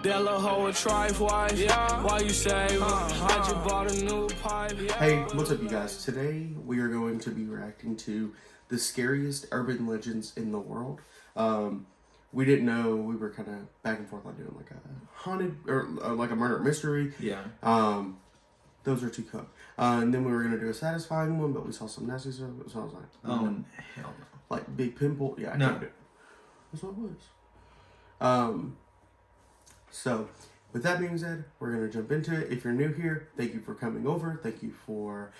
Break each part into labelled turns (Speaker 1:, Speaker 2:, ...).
Speaker 1: That little hoe a trife wife, yeah. Why you say, I just bought a new pipe, yeah.
Speaker 2: Hey, what's up you guys? Today we are going to be reacting to the scariest urban legends in the world. We didn't know, we were kind of back and forth on doing like a haunted, or like a murder mystery.
Speaker 3: Yeah.
Speaker 2: Those are too cut. And then we were going to do a satisfying one, but we saw some nasty stuff, so I was like,
Speaker 3: Oh, hell no.
Speaker 2: like big pimple, yeah, I
Speaker 3: No.
Speaker 2: can't do it. That's what it was. So, with that being said, we're going to jump into it. If you're new here, thank you for coming over. Thank you for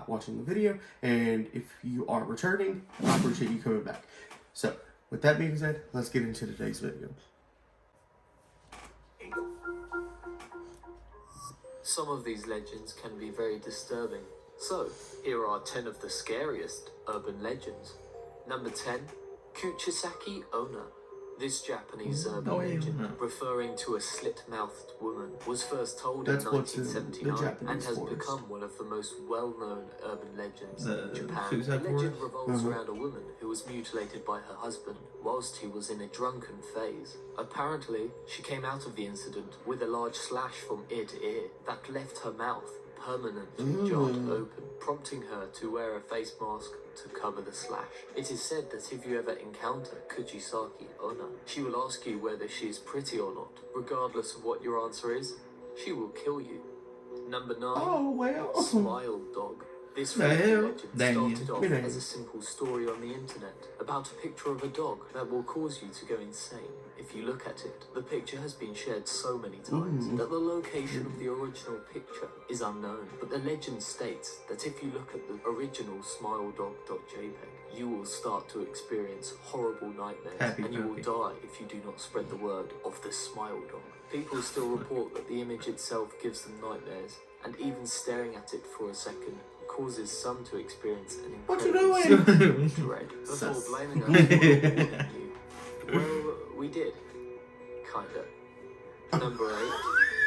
Speaker 2: watching the video. And if you are returning, I appreciate you coming back. So, with that being said, let's get into today's video.
Speaker 4: Some of these legends can be very disturbing. So, here are 10 of the scariest urban legends. Number 10, Kuchisaki Onna. This Japanese urban legend, referring to a slit-mouthed woman, was first told in 1979 and has become one of the most well-known urban legends in Japan. The legend revolves around a woman who was mutilated by her husband whilst he was in a drunken phase. Apparently, she came out of the incident with a large slash from ear to ear that left her mouth permanently jarred open, prompting her to wear a face mask to cover the slash. It is said that if you ever encounter Kuchisaki Onna, she will ask you whether she is pretty or not. Regardless of what your answer is, she will kill you. Number 9, Smile Dog. This legend started off as a simple story on the internet about a picture of a dog that will cause you to go insane if you look at it. The picture has been shared so many times that the location of the original picture is unknown, but the legend states that if you look at the original smiledog.jpg, you will start to experience horrible nightmares and you will die if you do not spread the word of the smile dog. People still report that the image itself gives them nightmares, and even staring at it for a second causes some to experience an incredible dread before blaming us for not you. Well, we did. Kinda. Number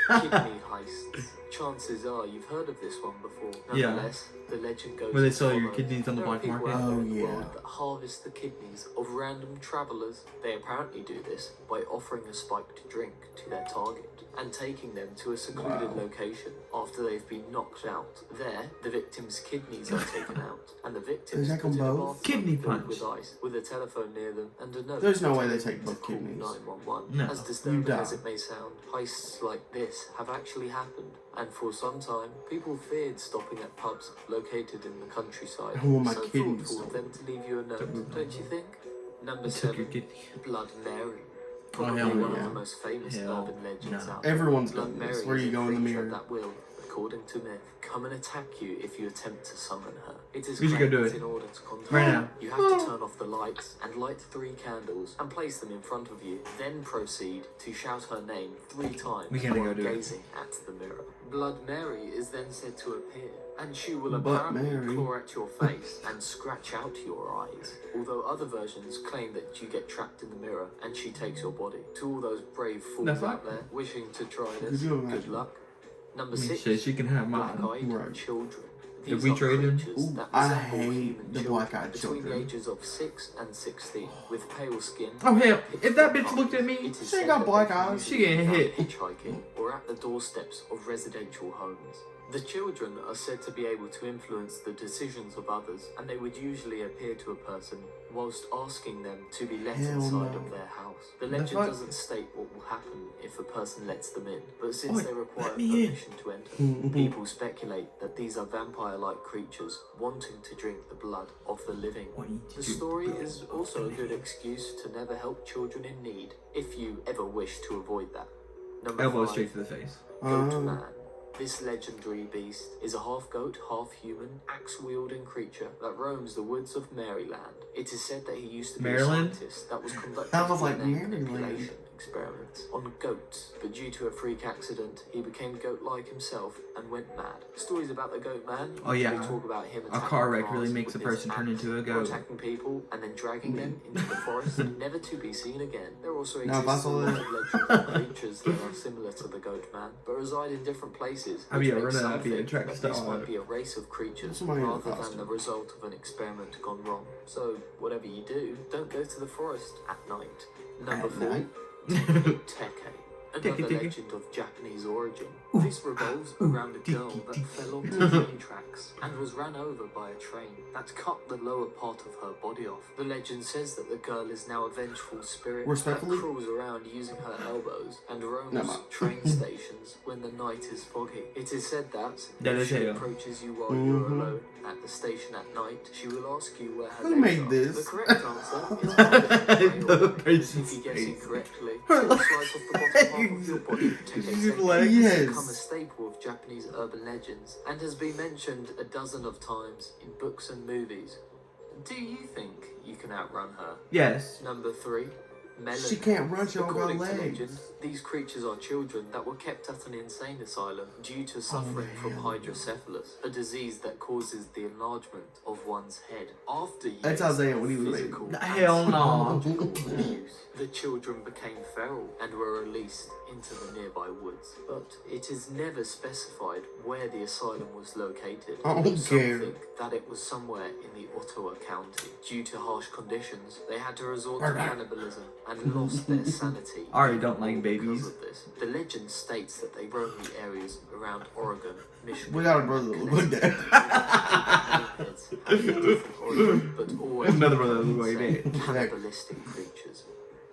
Speaker 4: 8, Kidney Heists. Chances are you've heard of this one before. Nonetheless, the legend goes
Speaker 3: where they sell your kidneys on the
Speaker 4: there are
Speaker 3: black
Speaker 4: people
Speaker 3: market.
Speaker 4: out there in the world that harvest the kidneys of random travellers. They apparently do this by offering a spiked drink to their target and taking them to a secluded location after they've been knocked out. There, the victim's kidneys are taken out, and the victims put in a bathtub
Speaker 3: Kidney
Speaker 4: filled
Speaker 3: punch.
Speaker 4: with ice, with a telephone near them and a note.
Speaker 2: There's no way they
Speaker 4: to
Speaker 2: take both
Speaker 4: call
Speaker 2: kidneys.
Speaker 4: 911.
Speaker 3: No,
Speaker 4: As disturbing as it may sound, heists like this have actually happened, and for some time, people feared stopping at pubs located in the countryside.
Speaker 2: I want my
Speaker 4: So
Speaker 2: kidneys
Speaker 4: thoughtful of them to leave you a note, don't you think? Number
Speaker 3: Took your
Speaker 4: 7,
Speaker 3: kidney.
Speaker 4: Blood Mary.
Speaker 3: Oh,
Speaker 4: Probably
Speaker 3: hell
Speaker 4: one
Speaker 3: no.
Speaker 4: of the most famous
Speaker 3: Hell
Speaker 4: urban legends
Speaker 3: no.
Speaker 4: out there.
Speaker 2: Everyone's
Speaker 4: Blood
Speaker 2: done
Speaker 4: Mary
Speaker 2: this, where
Speaker 4: is
Speaker 2: you
Speaker 4: a
Speaker 2: go in the
Speaker 4: creature
Speaker 2: mirror.
Speaker 4: that will, according to myth, come and attack you if you attempt to summon her. It is
Speaker 3: We should go
Speaker 4: claimed
Speaker 3: do
Speaker 4: that
Speaker 3: it.
Speaker 4: in order to contact
Speaker 3: Right
Speaker 4: her,
Speaker 3: now.
Speaker 4: you have to turn off the lights and light 3 candles and place them in front of you. Then proceed to shout her name 3 times
Speaker 3: We gotta
Speaker 4: while
Speaker 3: go do it.
Speaker 4: gazing at the mirror. Blood Mary is then said to appear, and she will
Speaker 2: But
Speaker 4: apparently
Speaker 2: Mary.
Speaker 4: claw at your face and scratch out your eyes. Although other versions claim that you get trapped in the mirror and she takes your body. To all those brave fools
Speaker 3: That's
Speaker 4: out
Speaker 3: right.
Speaker 4: there wishing to try this,
Speaker 2: Could you
Speaker 4: good
Speaker 2: imagine?
Speaker 4: luck. Number
Speaker 3: I mean,
Speaker 4: 6,
Speaker 3: shit, she can have mine.
Speaker 4: black-eyed
Speaker 2: Right.
Speaker 4: children.
Speaker 3: If
Speaker 4: These
Speaker 3: we
Speaker 4: are
Speaker 3: trade in?
Speaker 4: creatures
Speaker 2: Ooh,
Speaker 4: that
Speaker 2: I
Speaker 4: resemble
Speaker 2: hate
Speaker 4: human
Speaker 2: the
Speaker 4: children
Speaker 2: black-eyed
Speaker 4: between the
Speaker 2: children.
Speaker 4: ages of 6 and 16, with pale skin.
Speaker 3: Oh hell, if that bitch looked at me,
Speaker 4: It is
Speaker 2: She
Speaker 4: said
Speaker 2: ain't got
Speaker 4: that
Speaker 2: black
Speaker 4: they can
Speaker 2: eyes.
Speaker 4: usually
Speaker 3: She getting
Speaker 4: be found
Speaker 3: hit.
Speaker 4: hitchhiking or at the doorsteps of residential homes. The children are said to be able to influence the decisions of others, and they would usually appear to a person whilst asking them to be let
Speaker 2: Hell
Speaker 4: inside
Speaker 2: no.
Speaker 4: of their house. The
Speaker 3: That's
Speaker 4: legend
Speaker 3: right.
Speaker 4: doesn't state what will happen if a person lets them in, but since
Speaker 3: Oi,
Speaker 4: they require
Speaker 3: let me in.
Speaker 4: permission to enter, people speculate that these are vampire-like creatures wanting to drink the blood of the living.
Speaker 3: Wanting to
Speaker 4: The
Speaker 3: drink
Speaker 4: story
Speaker 3: the blood
Speaker 4: is
Speaker 3: of
Speaker 4: also
Speaker 3: the
Speaker 4: a good
Speaker 3: living.
Speaker 4: excuse to never help children in need, if you ever wish to avoid that. Number
Speaker 3: Elbow
Speaker 4: 5,
Speaker 3: straight to the face.
Speaker 4: GOATMAN. This legendary beast is a half-goat, half-human, axe-wielding creature that roams the woods of Maryland. It is said that he used to be
Speaker 3: Maryland?
Speaker 4: a scientist that was conducting
Speaker 2: That was like
Speaker 4: DNA
Speaker 2: Maryland.
Speaker 4: manipulation experiments on goats, but due to a freak accident, he became goat-like himself and went mad. Stories about the GOATMAN
Speaker 3: Oh, yeah.
Speaker 4: usually talk about him
Speaker 3: A
Speaker 4: attacking
Speaker 3: car wreck
Speaker 4: cars
Speaker 3: really makes a
Speaker 4: with his
Speaker 3: person turn
Speaker 4: axe,
Speaker 3: into a
Speaker 4: or
Speaker 3: goat.
Speaker 4: attacking people and then dragging them into the forest, never to be seen again. There also
Speaker 2: Now, if I
Speaker 4: exists a
Speaker 2: saw
Speaker 4: lot
Speaker 2: that-
Speaker 4: of legends of creatures that are similar to the GOATMAN, but reside in different places.
Speaker 3: I'd
Speaker 4: which
Speaker 3: be a
Speaker 4: makes
Speaker 3: runner,
Speaker 4: some
Speaker 3: I'd be a
Speaker 4: think
Speaker 3: track
Speaker 4: that
Speaker 3: star.
Speaker 4: This might be a race of creatures
Speaker 2: Somebody in a
Speaker 4: rather than
Speaker 2: costume.
Speaker 4: the result of an experiment gone wrong. So, whatever you do, don't go to the forest at night. Number
Speaker 2: At
Speaker 4: 4,
Speaker 2: night?
Speaker 4: Teke. Another legend of Japanese origin. This revolves around a girl that fell onto train tracks and was ran over by a train that cut the lower part of her body off. The legend says that the girl is now a vengeful spirit that
Speaker 2: Respectfully?
Speaker 4: crawls around using her elbows and roams train stations when the night is foggy. It is said that if she approaches you while you're alone at the station at night, she will ask you where her
Speaker 2: Who
Speaker 4: legs
Speaker 2: made
Speaker 4: are.
Speaker 2: this?
Speaker 4: The correct answer is if you guess incorrectly, she will slice off the bottom half of your body to take a
Speaker 2: Yes.
Speaker 4: become a staple of Japanese urban legends and has been mentioned a dozen of times in books and movies. Do you think you can outrun her?
Speaker 3: Yes.
Speaker 4: Number 3. Melon.
Speaker 2: She can't run, she don't got
Speaker 4: According to
Speaker 2: legs.
Speaker 4: legend, these creatures are children that were kept at an insane asylum due to suffering from hydrocephalus, a disease that causes the enlargement of one's head. After years
Speaker 2: That's Isaiah
Speaker 4: of
Speaker 2: when he was
Speaker 4: physical
Speaker 2: baby.
Speaker 4: and
Speaker 3: Hell no.
Speaker 4: psychological abuse, the children became feral and were released into the nearby woods. But it is never specified where the asylum was located.
Speaker 2: I don't
Speaker 4: Some
Speaker 2: care.
Speaker 4: think that it was somewhere in the Ottawa County. Due to harsh conditions, they had to resort to cannibalism and lost their sanity.
Speaker 3: I already don't like
Speaker 4: because
Speaker 3: babies.
Speaker 4: of this. The legend states that they roam the areas around Oregon, Michigan.
Speaker 2: We got a brother that look like that.
Speaker 4: But always
Speaker 3: Another brother that look like that.
Speaker 4: cannibalistic creatures.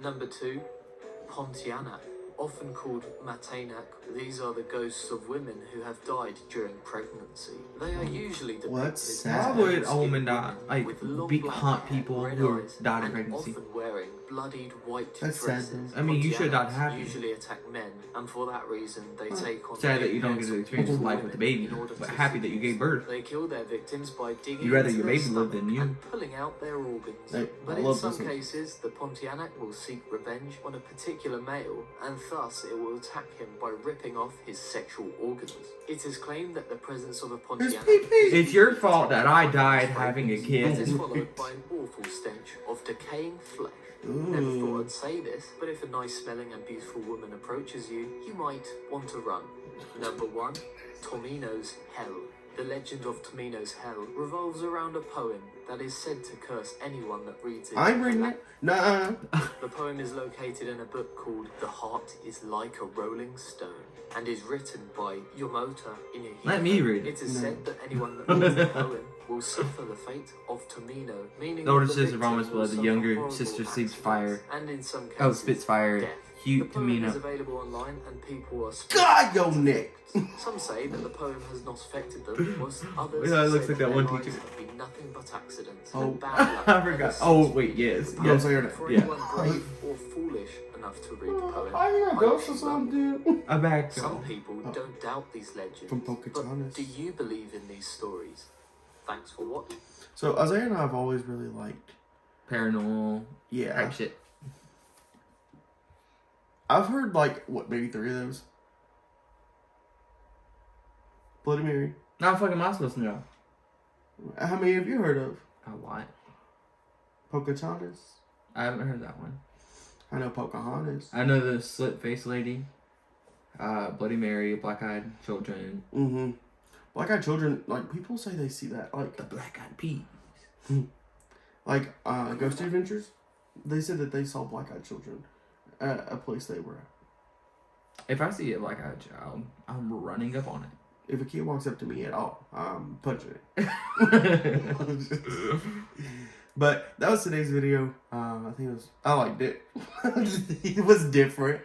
Speaker 4: Number 2, Pontianak. Often called Matenak, these are the ghosts of women who have died during pregnancy. They are usually depicted
Speaker 2: What's
Speaker 4: as
Speaker 2: sad?
Speaker 3: Why would a woman die? Like,
Speaker 4: with long
Speaker 3: beat
Speaker 4: black
Speaker 3: hunt
Speaker 4: hair,
Speaker 3: people
Speaker 4: red
Speaker 3: who
Speaker 4: eyes,
Speaker 3: died in
Speaker 4: and
Speaker 3: pregnancy.
Speaker 4: often wearing bloodied white
Speaker 2: That's sad,
Speaker 4: dresses.
Speaker 2: though.
Speaker 3: I mean, you should not
Speaker 4: Pontianaks
Speaker 3: happy.
Speaker 4: usually attack men, and for that reason, they take on
Speaker 3: Sad that you don't get to
Speaker 4: the
Speaker 3: experience
Speaker 4: appearance of
Speaker 3: life with the baby,
Speaker 4: women in order
Speaker 3: but
Speaker 4: to
Speaker 3: happy that you gave birth.
Speaker 4: They kill their victims by digging
Speaker 3: You'd rather
Speaker 4: into
Speaker 3: your
Speaker 4: their
Speaker 3: baby live than
Speaker 4: stomach
Speaker 3: you.
Speaker 4: and pulling out their organs.
Speaker 2: Hey,
Speaker 4: But
Speaker 2: I
Speaker 4: in
Speaker 2: love
Speaker 4: some
Speaker 2: this one.
Speaker 4: cases, the Pontianak will seek revenge on a particular male, and thus it will attack him by ripping off his sexual organs. It is claimed that the presence of a
Speaker 2: There's
Speaker 4: Pontianak
Speaker 2: pee-pee.
Speaker 3: It's your fault that I died having a
Speaker 4: It
Speaker 3: kid.
Speaker 4: is followed by an awful stench of decaying flesh. Never thought I'd say this, but if a nice smelling and beautiful woman approaches you, you might want to run. Number 1, Tomino's Hell. The legend of Tomino's Hell revolves around a poem that is said to curse anyone that reads it.
Speaker 2: I'm reading it. Nuh-uh.
Speaker 4: The poem is located in a book called The Heart is Like a Rolling Stone and is written by Yomota Inuyuki.
Speaker 3: Let me read it.
Speaker 4: It is said that anyone that reads the poem will suffer the fate of Tomino, meaning
Speaker 3: The older
Speaker 4: that
Speaker 3: sister
Speaker 4: victim
Speaker 3: vomits
Speaker 4: will
Speaker 3: blood, the
Speaker 4: suffer
Speaker 3: younger
Speaker 4: horrible
Speaker 3: sister seeks
Speaker 4: accidents,
Speaker 3: fire.
Speaker 4: and in some cases,
Speaker 3: Oh, spits fire.
Speaker 4: death.
Speaker 3: Cute
Speaker 4: The poem is
Speaker 3: Tamina.
Speaker 4: available online and people are
Speaker 2: God, your neck.
Speaker 4: Some say that the poem has not affected them, whilst others
Speaker 3: Yeah, it looks
Speaker 4: say
Speaker 3: like that
Speaker 4: their
Speaker 3: one
Speaker 4: lives
Speaker 3: teacher.
Speaker 4: have been nothing but accidents
Speaker 2: Oh.
Speaker 4: and bad luck
Speaker 3: I
Speaker 4: ever
Speaker 3: forgot.
Speaker 4: since.
Speaker 3: Oh, wait, yes.
Speaker 2: I'm
Speaker 3: Yes.
Speaker 2: sorry.
Speaker 4: For
Speaker 3: Yeah.
Speaker 4: anyone brave or foolish enough to read the poem,
Speaker 2: I hear a
Speaker 4: I
Speaker 2: ghost or
Speaker 4: wish you luck.
Speaker 2: something, dude.
Speaker 3: I'm back.
Speaker 4: Some people don't doubt these legends,
Speaker 2: From
Speaker 4: but
Speaker 2: Pocahontas.
Speaker 4: do you believe in these stories? Thanks for watching.
Speaker 2: So Isaiah and I have always really liked,
Speaker 3: Paranormal
Speaker 2: yeah.
Speaker 3: type shit.
Speaker 2: I've heard like what, maybe 3 of those. Bloody Mary.
Speaker 3: How fucking am I supposed to know?
Speaker 2: How many have you heard of?
Speaker 3: A lot.
Speaker 2: Pocahontas.
Speaker 3: I haven't heard that one.
Speaker 2: I know Pocahontas.
Speaker 3: I know the slit face lady. Bloody Mary, black eyed children.
Speaker 2: Mm-hmm. Black Eyed Children, like people say they see that, like
Speaker 3: The black eyed peas.
Speaker 2: like Ghost Adventures. They said that they saw Black Eyed Children at a place they were at.
Speaker 3: If I see a black eyed child, I'm running up on
Speaker 2: If a kid walks up to me at all, I'm punching it.
Speaker 3: it.
Speaker 2: But that was today's video. I think I liked it. It was different,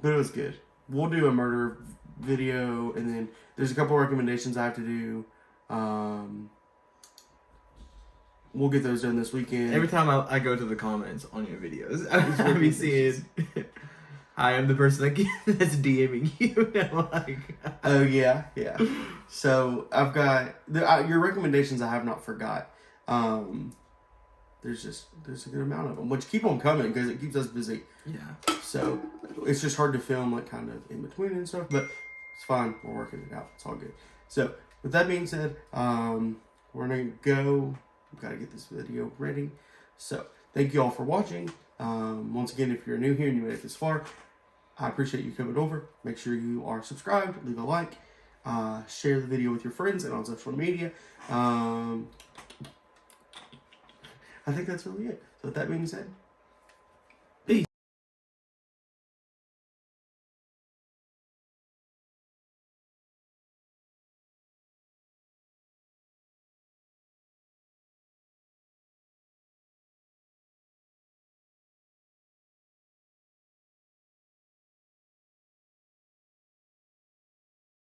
Speaker 2: but it was good. We'll do a murder video, and then there's a couple recommendations I have to do. We'll get those done this weekend.
Speaker 3: Every time I go to the comments on your videos, I be seeing, I am the person that's DMing you. And I'm like,
Speaker 2: Oh yeah. So I've got your recommendations. I have not forgot. There's a good amount of them, which keep on coming because it keeps us busy.
Speaker 3: yeah.
Speaker 2: So it's just hard to film like kind of in between and stuff, but it's fine. We're working it out. It's all good. So with that being said, we're gonna go. We've got to get this video ready. So thank you all for watching. Once again, if you're new here and you made it this far, I appreciate you coming over. Make sure you are subscribed, leave a like, share the video with your friends and on social media. I think that's really it. So with that being said,